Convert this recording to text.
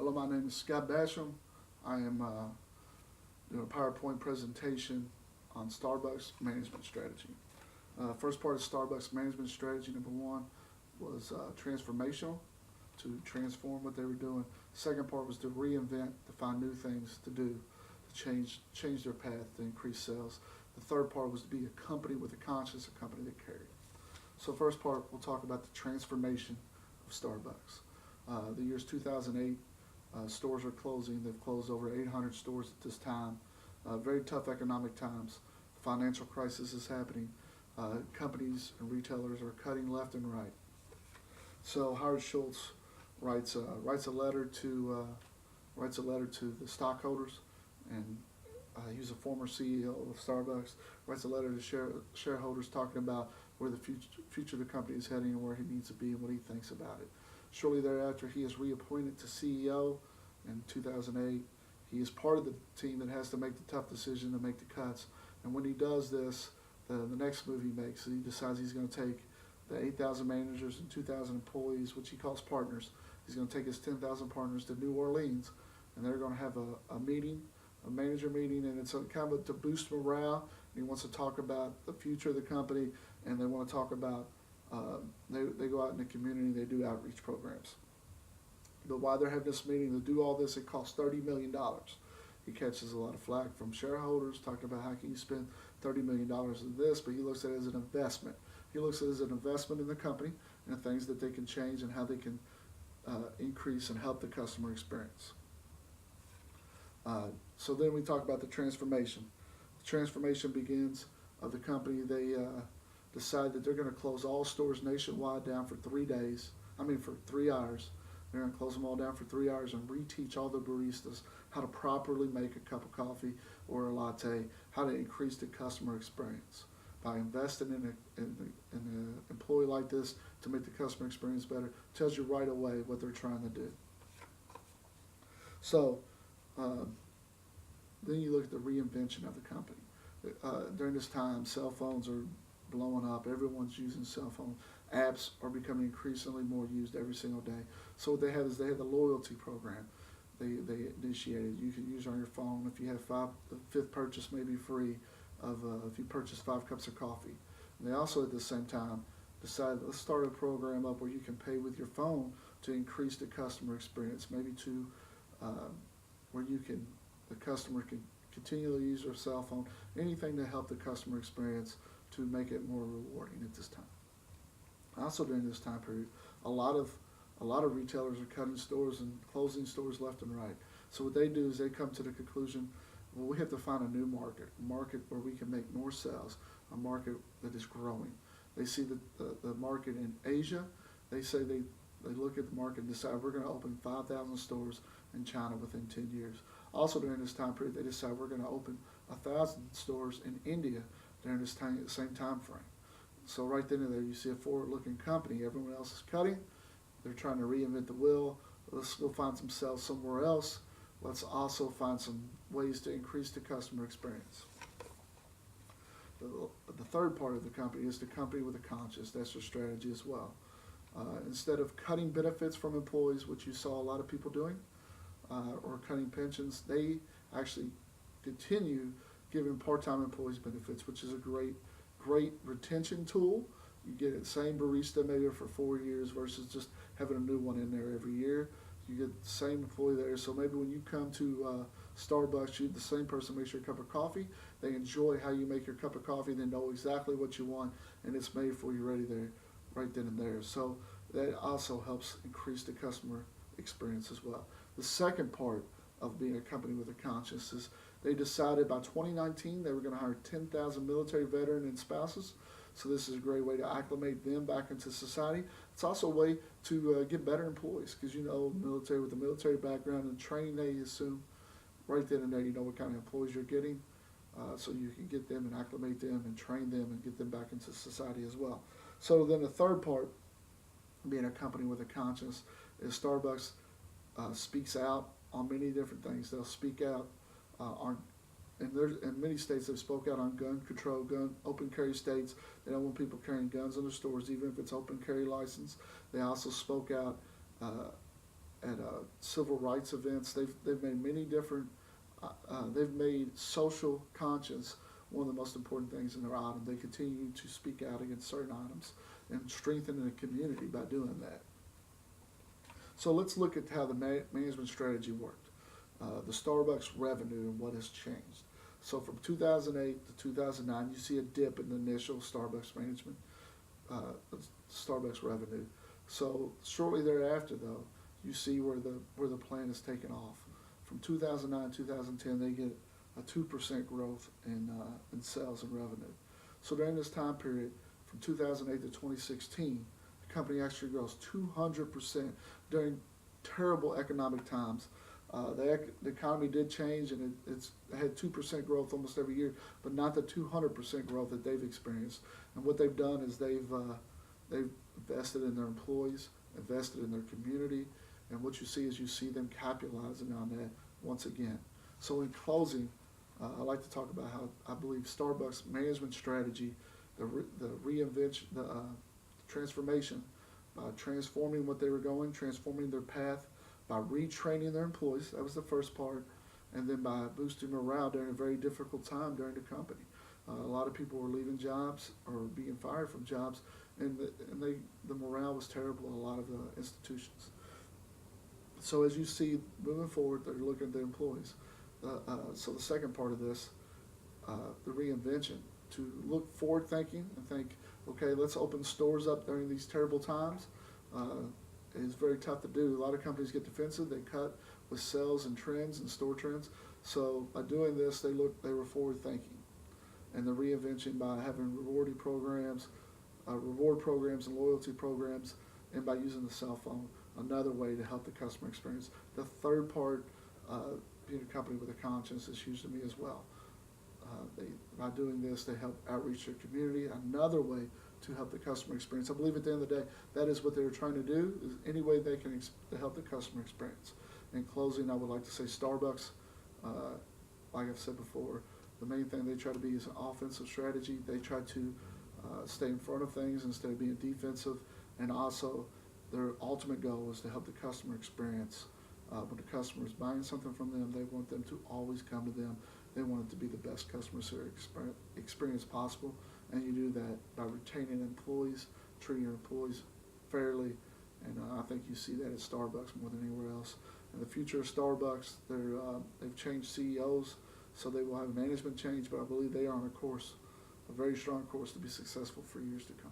Hello, my name is Scott Basham. I am doing a PowerPoint presentation on Starbucks management strategy. First part of Starbucks management strategy, number one, was transformational, to transform what they were doing. Second part was to reinvent, to find new things to do, to change their path, to increase sales. The third part was to be a company with a conscience, a company that cared. So first part, we'll talk about the transformation of Starbucks. The year's 2008, stores are closing. They've closed over 800 stores at this time. Very tough economic times. Financial crisis is happening. Companies and retailers are cutting left and right. So Howard Schultz writes a letter to the stockholders, and he was a former CEO of Starbucks. Writes a letter to shareholders talking about where the future of the company is heading and where he needs to be and what he thinks about it. Shortly thereafter, he is reappointed to CEO in 2008. He is part of the team that has to make the tough decision to make the cuts. And when he does this, the next move he makes, he decides he's going to take the 8,000 managers and 2,000 employees, which he calls partners. He's going to take his 10,000 partners to New Orleans, and they're going to have a meeting, a manager meeting, and it's kind of to boost morale. And he wants to talk about the future of the company, and they want to talk about they go out in the community, they do outreach programs. But while they're having this meeting, to do all this, it costs $30 million. He catches a lot of flack from shareholders, talking about how can you spend $30 million on this, but he looks at it as an investment. He looks at it as an investment in the company and the things that they can change and how they can increase and help the customer experience. So then we talk about the transformation. The transformation begins of the company. They decide that they're going to close all stores nationwide down for 3 hours. They're going to close them all down for 3 hours and reteach all the baristas how to properly make a cup of coffee or a latte, how to increase the customer experience. By investing in an employee like this to make the customer experience better, tells you right away what they're trying to do. So then you look at the reinvention of the company. During this time, cell phones are blowing up. Everyone's using cell phone. Apps are becoming increasingly more used every single day. So what they have is they have the loyalty program. They initiated. You can use it on your phone. If you have the fifth purchase may be free if you purchase 5 cups of coffee. And they also at the same time decided, let's start a program up where you can pay with your phone to increase the customer experience, maybe to where the customer can continually use their cell phone, anything to help the customer experience to make it more rewarding at this time. Also during this time period, a lot of retailers are cutting stores and closing stores left and right. So what they do is they come to the conclusion, well, we have to find a new market, a market where we can make more sales, a market that is growing. They see the market in Asia. They say they look at the market and decide we're going to open 5,000 stores in China within 10 years. Also during this time period, they decide we're going to open 1,000 stores in India during this same time frame. So right then and there, you see a forward-looking company. Everyone else is cutting. They're trying to reinvent the wheel. Let's go find some sales somewhere else. Let's also find some ways to increase the customer experience. The third part of the company is the company with a conscience. That's their strategy as well. Instead of cutting benefits from employees, which you saw a lot of people doing, or cutting pensions, they actually continue giving part-time employees benefits, which is a great retention tool. You get the same barista maybe for 4 years versus just having a new one in there every year. You get the same employee there. So maybe when you come to Starbucks, the same person makes your cup of coffee. They enjoy how you make your cup of coffee. They know exactly what you want, and it's made for you right then and there. So that also helps increase the customer experience as well. The second part of being a company with a conscience is they decided by 2019 they were going to hire 10,000 military veterans and spouses. So this is a great way to acclimate them back into society. It's also a way to get better employees because military with a military background and training they assume right then and there you know what kind of employees you're getting, so you can get them and acclimate them and train them and get them back into society as well. So then the third part, being a company with a conscience, is Starbucks speaks out on many different things. They'll speak out in many states they've spoke out on gun control, open carry states. They don't want people carrying guns in their stores, even if it's open carry license. They also spoke out civil rights events. They've made many different. They've made social conscience one of the most important things in their item. They continue to speak out against certain items and strengthen the community by doing that. So let's look at how the management strategy worked. The Starbucks revenue and what has changed. So from 2008 to 2009, you see a dip in the initial Starbucks management, Starbucks revenue. So shortly thereafter, though, you see where the plan is taken off. From 2009 to 2010, they get a 2% growth in sales and revenue. So during this time period, from 2008 to 2016, the company actually grows 200% during terrible economic times. The economy did change, and it had 2% growth almost every year, but not the 200% growth that they've experienced. And what they've done is they've invested in their employees, invested in their community, and what you see is you see them capitalizing on that once again. So in closing, I'd like to talk about how I believe Starbucks management strategy, the reinvention, the transformation, by transforming what they were going, transforming their path, by retraining their employees, that was the first part, and then by boosting morale during a very difficult time during the company. A lot of people were leaving jobs or being fired from jobs, and the morale was terrible in a lot of the institutions. So as you see moving forward, they're looking at the employees. So the second part of this, the reinvention, to look forward thinking and think, okay, let's open stores up during these terrible times. It's very tough to do. A lot of companies get defensive. They cut with sales and trends and store trends. So by doing this, they were forward thinking. And the reinvention by having reward programs and loyalty programs, and by using the cell phone, another way to help the customer experience. The third part, being a company with a conscience, is huge to me as well. By doing this, they help outreach their community. Another way to help the customer experience. I believe at the end of the day, that is what they were trying to do, is any way they can to help the customer experience. In closing, I would like to say Starbucks, like I've said before, the main thing they try to be is an offensive strategy. They try to stay in front of things instead of being defensive, and also their ultimate goal is to help the customer experience. When the customer is buying something from them, they want them to always come to them. They want it to be the best customer service experience possible, and you do that by retaining employees, treating your employees fairly, and I think you see that at Starbucks more than anywhere else. In the future of Starbucks, they've changed CEOs, so they will have management change, but I believe they are on a very strong course to be successful for years to come.